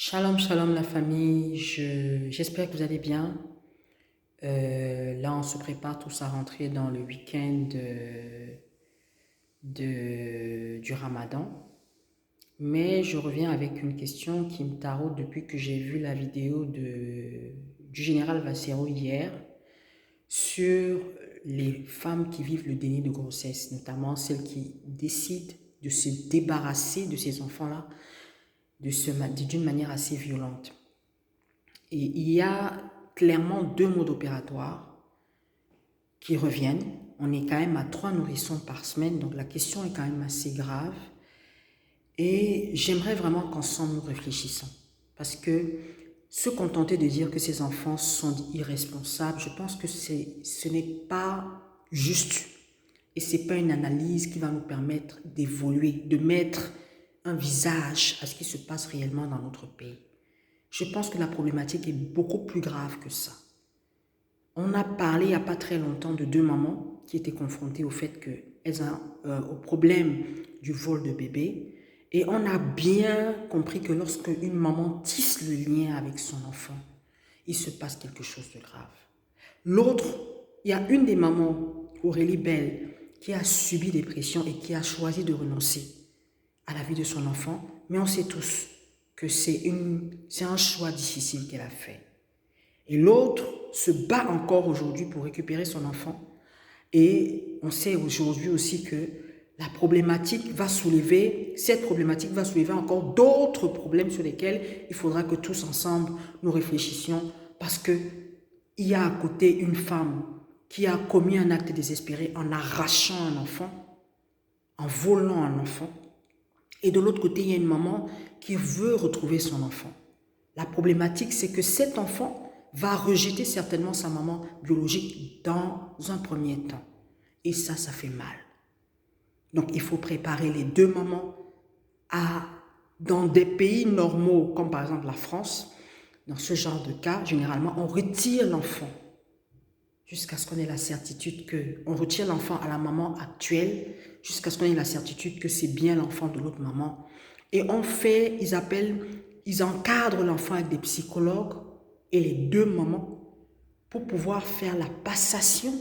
Shalom, shalom la famille, j'espère que vous allez bien. Là, on se prépare tous à rentrer dans le week-end du Ramadan. Mais je reviens avec une question qui me taraude depuis que j'ai vu la vidéo du général Vassero hier sur les femmes qui vivent le déni de grossesse, notamment celles qui décident de se débarrasser de ces enfants-là d'une manière assez violente. Et il y a clairement deux modes opératoires qui reviennent. On est quand même à 3 nourrissons par semaine, donc la question est quand même assez grave. Et j'aimerais vraiment qu'ensemble nous réfléchissions. Parce que se contenter de dire que ces enfants sont irresponsables, je pense que ce n'est pas juste. Et ce n'est pas une analyse qui va nous permettre d'évoluer, de mettre un visage à ce qui se passe réellement dans notre pays. Je pense que la problématique est beaucoup plus grave que ça. On a parlé il n'y a pas très longtemps de deux mamans qui étaient confrontées au fait qu'elles ont au problème du vol de bébé. Et on a bien compris que lorsque une maman tisse le lien avec son enfant, il se passe quelque chose de grave. L'autre, il y a une des mamans, Aurélie Belle, qui a subi des pressions et qui a choisi de renoncer à la vie de son enfant. Mais on sait tous que c'est un choix difficile qu'elle a fait. Et l'autre se bat encore aujourd'hui pour récupérer son enfant. Et on sait aujourd'hui aussi que cette problématique va soulever encore d'autres problèmes sur lesquels il faudra que tous ensemble nous réfléchissions, parce qu'il y a à côté une femme qui a commis un acte désespéré en arrachant un enfant, en volant un enfant. Et de l'autre côté, il y a une maman qui veut retrouver son enfant. La problématique, c'est que cet enfant va rejeter certainement sa maman biologique dans un premier temps. Et ça fait mal. Donc, il faut préparer les deux mamans dans des pays normaux, comme par exemple la France. Dans ce genre de cas, généralement, on retire l'enfant jusqu'à ce qu'on ait la certitude on retire l'enfant à la maman actuelle jusqu'à ce qu'on ait la certitude que c'est bien l'enfant de l'autre maman. Et ils encadrent l'enfant avec des psychologues et les deux mamans pour pouvoir faire la passation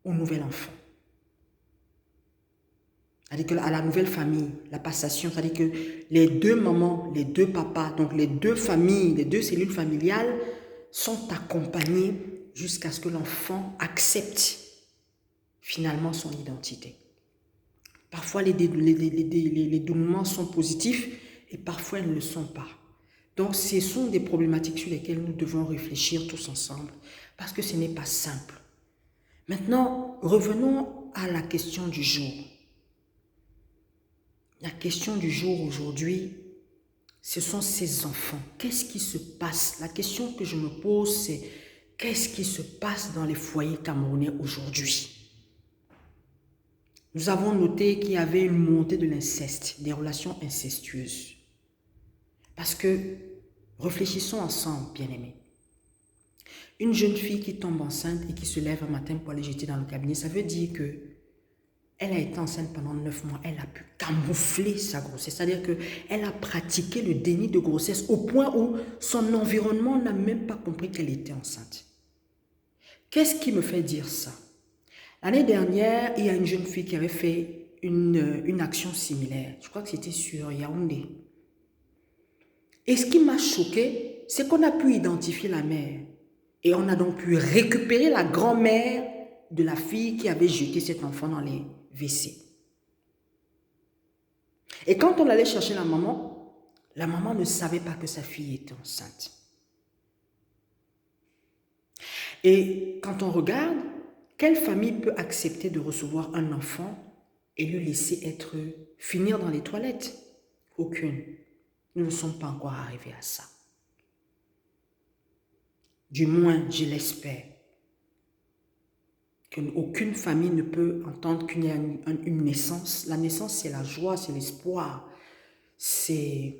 au nouvel enfant. C'est-à-dire que à la nouvelle famille, la passation, c'est-à-dire que les deux mamans, les deux papas, donc les deux familles, les deux cellules familiales sont accompagnées jusqu'à ce que l'enfant accepte finalement son identité. Parfois, les dénouements sont positifs et parfois, ils ne le sont pas. Donc, ce sont des problématiques sur lesquelles nous devons réfléchir tous ensemble parce que ce n'est pas simple. Maintenant, revenons à la question du jour. La question du jour aujourd'hui, ce sont ces enfants. Qu'est-ce qui se passe? La question que je me pose, c'est qu'est-ce qui se passe dans les foyers camerounais aujourd'hui? Nous avons noté qu'il y avait une montée de l'inceste, des relations incestueuses. Parce que, réfléchissons ensemble, bien-aimés. Une jeune fille qui tombe enceinte et qui se lève un matin pour aller jeter dans le cabinet, ça veut dire que elle a été enceinte pendant 9 mois, elle a pu camoufler sa grossesse. C'est-à-dire qu'elle a pratiqué le déni de grossesse au point où son environnement n'a même pas compris qu'elle était enceinte. Qu'est-ce qui me fait dire ça? L'année dernière, il y a une jeune fille qui avait fait une action similaire. Je crois que c'était sur Yaoundé. Et ce qui m'a choqué, c'est qu'on a pu identifier la mère. Et on a donc pu récupérer la grand-mère de la fille qui avait jeté cet enfant dans les WC. Et quand on allait chercher la maman ne savait pas que sa fille était enceinte. Et quand on regarde, quelle famille peut accepter de recevoir un enfant et le laisser finir dans les toilettes? Aucune. Nous ne sommes pas encore arrivés à ça. Du moins, je l'espère. Qu'aucune famille ne peut entendre qu'il y a une naissance. La naissance, c'est la joie, c'est l'espoir. C'est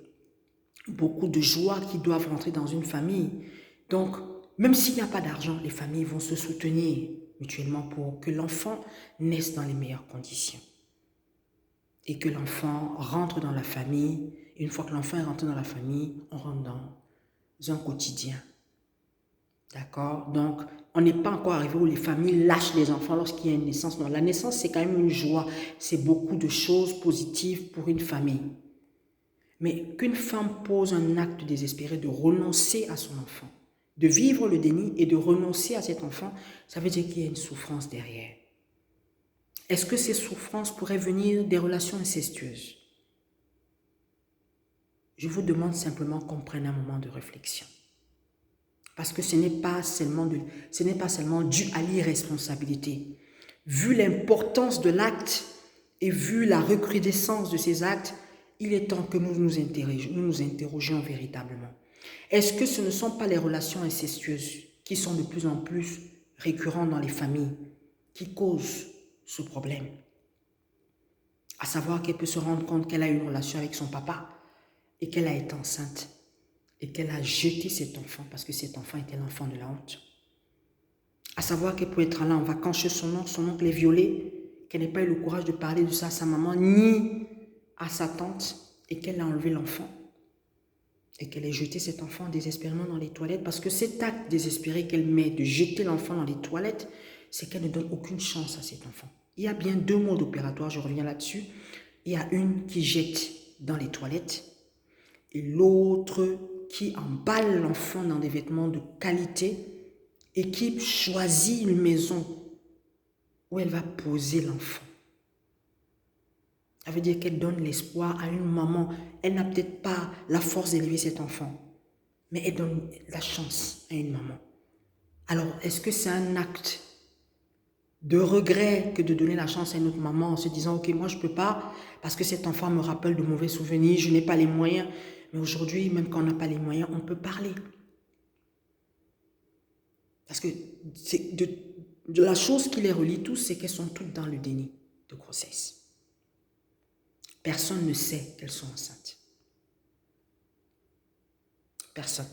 beaucoup de joie qui doivent rentrer dans une famille. Donc, même s'il n'y a pas d'argent, les familles vont se soutenir mutuellement pour que l'enfant naisse dans les meilleures conditions. Et que l'enfant rentre dans la famille Et une fois que l'enfant est rentré dans la famille, on rentre dans un quotidien. D'accord? Donc, on n'est pas encore arrivé où les familles lâchent les enfants lorsqu'il y a une naissance. Non, la naissance, c'est quand même une joie. C'est beaucoup de choses positives pour une famille. Mais qu'une femme pose un acte désespéré de renoncer à son enfant, de vivre le déni et de renoncer à cet enfant, ça veut dire qu'il y a une souffrance derrière. Est-ce que ces souffrances pourraient venir des relations incestueuses? Je vous demande simplement qu'on prenne un moment de réflexion. Parce que ce n'est pas seulement dû à l'irresponsabilité. Vu l'importance de l'acte et vu la recrudescence de ces actes, il est temps que nous nous interrogions véritablement. Est-ce que ce ne sont pas les relations incestueuses qui sont de plus en plus récurrentes dans les familles qui causent ce problème? À savoir qu'elle peut se rendre compte qu'elle a eu une relation avec son papa et qu'elle a été enceinte et qu'elle a jeté cet enfant parce que cet enfant était l'enfant de la honte. À savoir qu'elle peut être allée en vacances chez son oncle est violé, qu'elle n'ait pas eu le courage de parler de ça à sa maman ni à sa tante et qu'elle a enlevé l'enfant et qu'elle ait jeté cet enfant désespérément dans les toilettes parce que cet acte désespéré qu'elle met de jeter l'enfant dans les toilettes, c'est qu'elle ne donne aucune chance à cet enfant. Il y a bien deux modes opératoires, je reviens là-dessus. Il y a une qui jette dans les toilettes et l'autre qui emballe l'enfant dans des vêtements de qualité et qui choisit une maison où elle va poser l'enfant. Ça veut dire qu'elle donne l'espoir à une maman. Elle n'a peut-être pas la force d'élever cet enfant, mais elle donne la chance à une maman. Alors, est-ce que c'est un acte de regret que de donner la chance à une autre maman en se disant « Ok, moi je ne peux pas parce que cet enfant me rappelle de mauvais souvenirs, je n'ai pas les moyens. » Mais aujourd'hui, même quand on n'a pas les moyens, on peut parler. Parce que de la chose qui les relie tous, c'est qu'elles sont toutes dans le déni de grossesse. Personne ne sait qu'elles sont enceintes. Personne.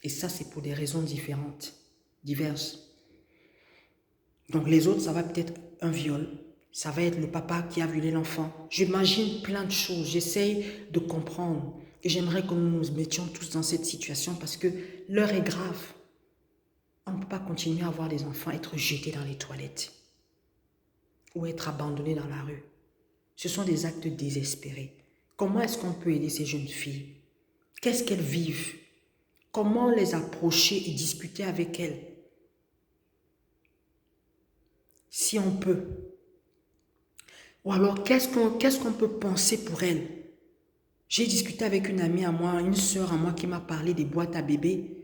Et ça, c'est pour des raisons diverses. Donc les autres, ça va peut-être un viol. Ça va être le papa qui a violé l'enfant. J'imagine plein de choses. J'essaye de comprendre. Et j'aimerais que nous nous mettions tous dans cette situation parce que l'heure est grave. On ne peut pas continuer à voir des enfants être jetés dans les toilettes ou être abandonnés dans la rue. Ce sont des actes désespérés. Comment est-ce qu'on peut aider ces jeunes filles? Qu'est-ce qu'elles vivent? Comment les approcher et discuter avec elles? Si on peut. Ou alors, qu'est-ce qu'on peut penser pour elles? J'ai discuté avec une amie à moi, une sœur à moi qui m'a parlé des boîtes à bébés.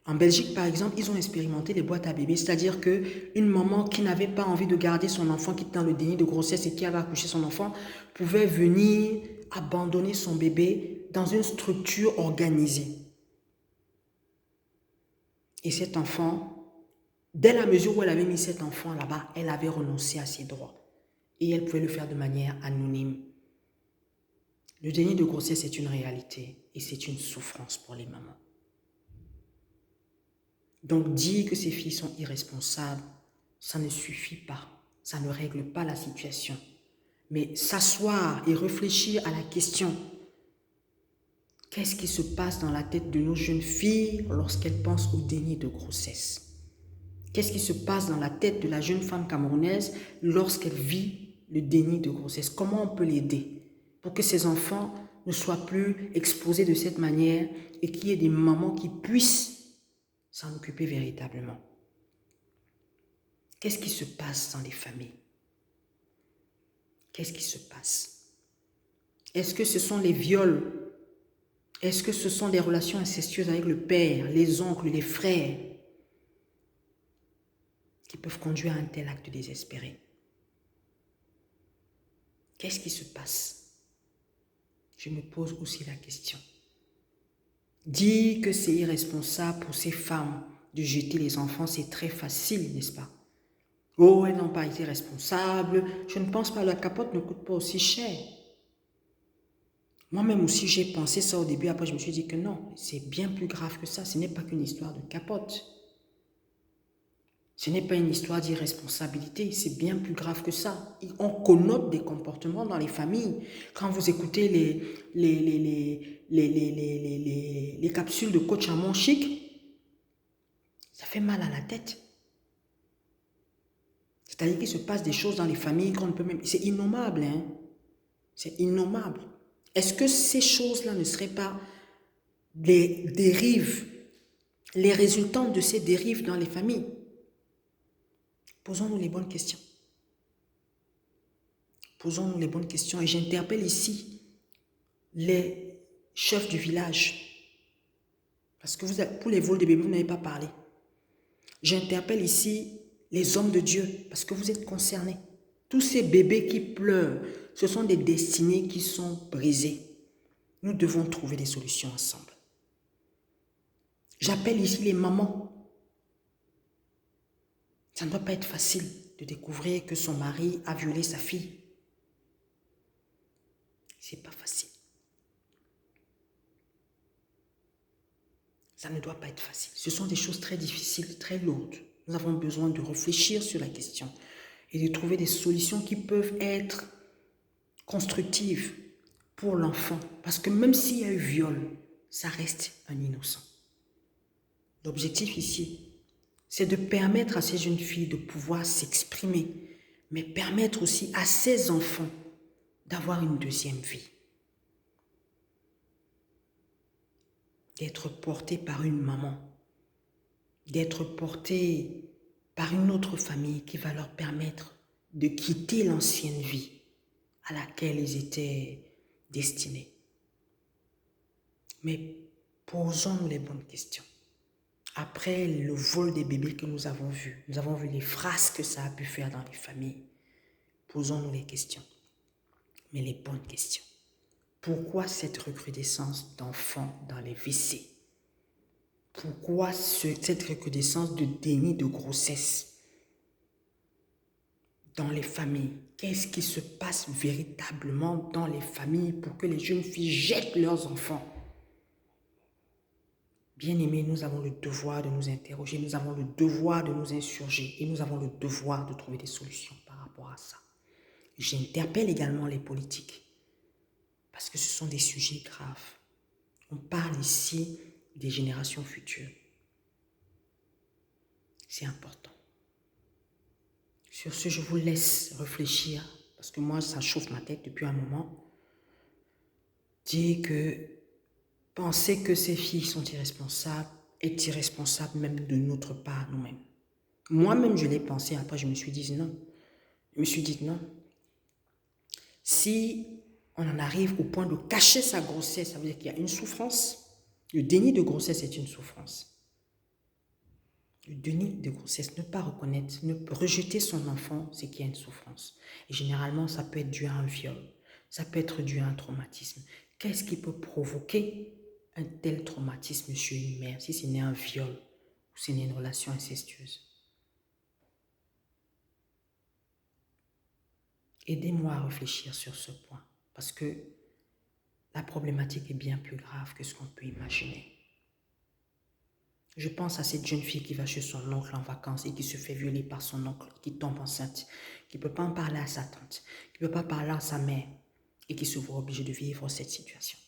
En Belgique, par exemple, ils ont expérimenté les boîtes à bébés, c'est-à-dire qu'une maman qui n'avait pas envie de garder son enfant, qui était dans le déni de grossesse et qui avait accouché son enfant, pouvait venir abandonner son bébé dans une structure organisée. Et cet enfant, dès la mesure où elle avait mis cet enfant là-bas, elle avait renoncé à ses droits. Et elle pouvait le faire de manière anonyme. Le déni de grossesse est une réalité et c'est une souffrance pour les mamans. Donc dire que ces filles sont irresponsables, ça ne suffit pas, ça ne règle pas la situation. Mais s'asseoir et réfléchir à la question, qu'est-ce qui se passe dans la tête de nos jeunes filles lorsqu'elles pensent au déni de grossesse? Qu'est-ce qui se passe dans la tête de la jeune femme camerounaise lorsqu'elle vit le déni de grossesse? Comment on peut l'aider pour que ces enfants ne soient plus exposés de cette manière et qu'il y ait des mamans qui puissent s'en occuper véritablement? Qu'est-ce qui se passe dans les familles? Qu'est-ce qui se passe? Est-ce que ce sont les viols? Est-ce que ce sont des relations incestueuses avec le père, les oncles, les frères qui peuvent conduire à un tel acte désespéré? Qu'est-ce qui se passe? Je me pose aussi la question. Dire que c'est irresponsable pour ces femmes de jeter les enfants, c'est très facile, n'est-ce pas? Oh, elles n'ont pas été responsables. Je ne pense pas, la capote ne coûte pas aussi cher. Moi-même aussi, j'ai pensé ça au début. Après, je me suis dit que non, c'est bien plus grave que ça. Ce n'est pas qu'une histoire de capote. Ce n'est pas une histoire d'irresponsabilité, c'est bien plus grave que ça. On connote des comportements dans les familles. Quand vous écoutez les capsules de coach Amon Chic, ça fait mal à la tête. C'est-à-dire qu'il se passe des choses dans les familles qu'on ne peut même... C'est innommable, hein? C'est innommable. Est-ce que ces choses-là ne seraient pas des dérives, les résultants de ces dérives dans les familles? Posons-nous les bonnes questions. Posons-nous les bonnes questions. Et j'interpelle ici les chefs du village. Parce que pour les vols de bébés, vous n'avez pas parlé. J'interpelle ici les hommes de Dieu. Parce que vous êtes concernés. Tous ces bébés qui pleurent, ce sont des destinées qui sont brisées. Nous devons trouver des solutions ensemble. J'appelle ici les mamans. Ça ne doit pas être facile de découvrir que son mari a violé sa fille. C'est pas facile. Ça ne doit pas être facile. Ce sont des choses très difficiles, très lourdes. Nous avons besoin de réfléchir sur la question et de trouver des solutions qui peuvent être constructives pour l'enfant. Parce que même s'il y a eu viol, ça reste un innocent. L'objectif ici, c'est de permettre à ces jeunes filles de pouvoir s'exprimer, mais permettre aussi à ces enfants d'avoir une deuxième vie. D'être portés par une maman, d'être portés par une autre famille qui va leur permettre de quitter l'ancienne vie à laquelle ils étaient destinés. Mais posons-nous les bonnes questions. Après le vol des bébés que nous avons vu les phrases que ça a pu faire dans les familles. Posons-nous les questions, mais les bonnes questions. Pourquoi cette recrudescence d'enfants dans les WC? Pourquoi cette recrudescence de déni de grossesse dans les familles? Qu'est-ce qui se passe véritablement dans les familles pour que les jeunes filles jettent leurs enfants? Bien-aimés, nous avons le devoir de nous interroger, nous avons le devoir de nous insurger et nous avons le devoir de trouver des solutions par rapport à ça. J'interpelle également les politiques parce que ce sont des sujets graves. On parle ici des générations futures. C'est important. Sur ce, je vous laisse réfléchir parce que moi, ça chauffe ma tête depuis un moment. Dire que penser que ces filles sont irresponsables est irresponsable même de notre part nous-mêmes. Moi-même, je l'ai pensé, après je me suis dit non. Je me suis dit non. Si on en arrive au point de cacher sa grossesse, ça veut dire qu'il y a une souffrance. Le déni de grossesse est une souffrance. Le déni de grossesse, ne pas reconnaître, ne rejeter son enfant, c'est qu'il y a une souffrance. Et généralement, ça peut être dû à un viol. Ça peut être dû à un traumatisme. Qu'est-ce qui peut provoquer un tel traumatisme chez une mère si ce n'est un viol ou si ce n'est une relation incestueuse? Aidez-moi à réfléchir sur ce point parce que la problématique est bien plus grave que ce qu'on peut imaginer. Je pense à cette jeune fille qui va chez son oncle en vacances et qui se fait violer par son oncle, qui tombe enceinte, qui ne peut pas en parler à sa tante, qui ne peut pas parler à sa mère et qui se voit obligée de vivre cette situation.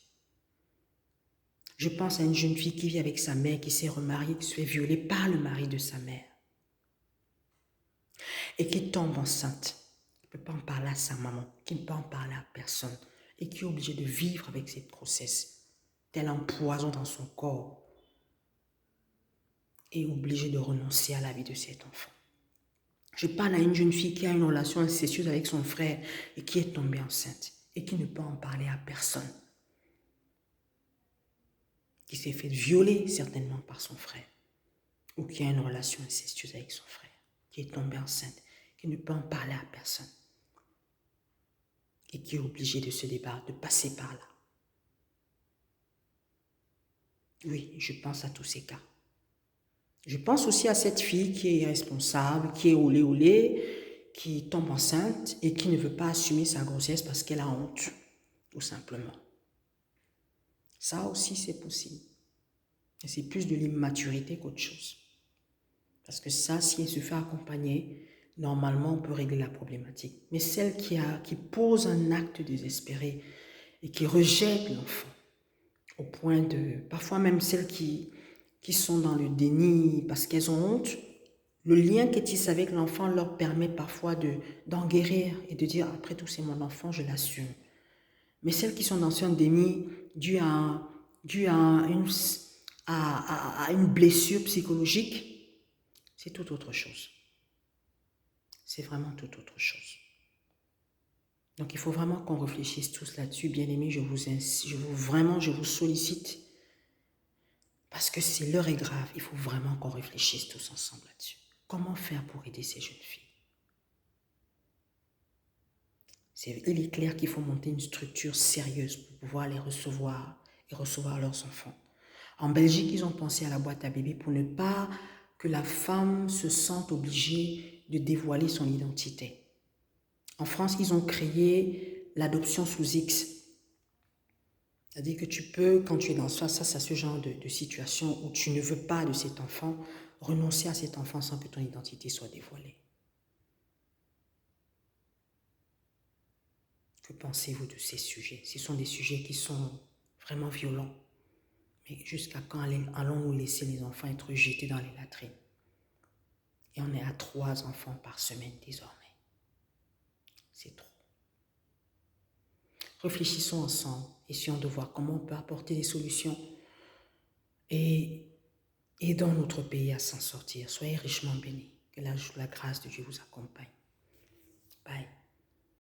Je pense à une jeune fille qui vit avec sa mère, qui s'est remariée, qui se fait violer par le mari de sa mère et qui tombe enceinte, qui ne peut pas en parler à sa maman, qui ne peut en parler à personne et qui est obligée de vivre avec cette grossesse, tel un poison dans son corps, et obligée de renoncer à la vie de cet enfant. Je parle à une jeune fille qui a une relation incestueuse avec son frère et qui est tombée enceinte et qui ne peut en parler à personne. Qui s'est fait violer certainement par son frère ou qui a une relation incestueuse avec son frère, qui est tombée enceinte, qui ne peut en parler à personne et qui est obligée de se débattre, de passer par là. Oui, je pense à tous ces cas. Je pense aussi à cette fille qui est irresponsable, qui est olé, qui tombe enceinte et qui ne veut pas assumer sa grossesse parce qu'elle a honte, tout simplement. Ça aussi, c'est possible. Et c'est plus de l'immaturité qu'autre chose. Parce que ça, si elle se fait accompagner, normalement, on peut régler la problématique. Mais celle qui pose un acte désespéré et qui rejette l'enfant, au point de... Parfois même celles qui sont dans le déni parce qu'elles ont honte, le lien qu'elles tissent avec l'enfant leur permet parfois d'en guérir et de dire, après tout, c'est mon enfant, je l'assume. Mais celles qui sont dans un déni dû à une blessure psychologique, c'est tout autre chose. C'est vraiment tout autre chose. Donc, il faut vraiment qu'on réfléchisse tous là-dessus. Bien aimés, je vous sollicite parce que l'heure est grave. Il faut vraiment qu'on réfléchisse tous ensemble là-dessus. Comment faire pour aider ces jeunes filles? Il est clair qu'il faut monter une structure sérieuse pour pouvoir les recevoir et recevoir leurs enfants. En Belgique, ils ont pensé à la boîte à bébé pour ne pas que la femme se sente obligée de dévoiler son identité. En France, ils ont créé l'adoption sous X. C'est-à-dire que tu peux, quand tu es dans ce genre de situation où tu ne veux pas de cet enfant, renoncer à cet enfant sans que ton identité soit dévoilée. Que pensez-vous de ces sujets? Ce sont des sujets qui sont vraiment violents. Mais jusqu'à quand allons-nous laisser les enfants être jetés dans les latrines? Et on est à 3 enfants par semaine désormais. C'est trop. Réfléchissons ensemble, essayons de voir comment on peut apporter des solutions et aidons notre pays à s'en sortir. Soyez richement bénis. Que la grâce de Dieu vous accompagne. Bye.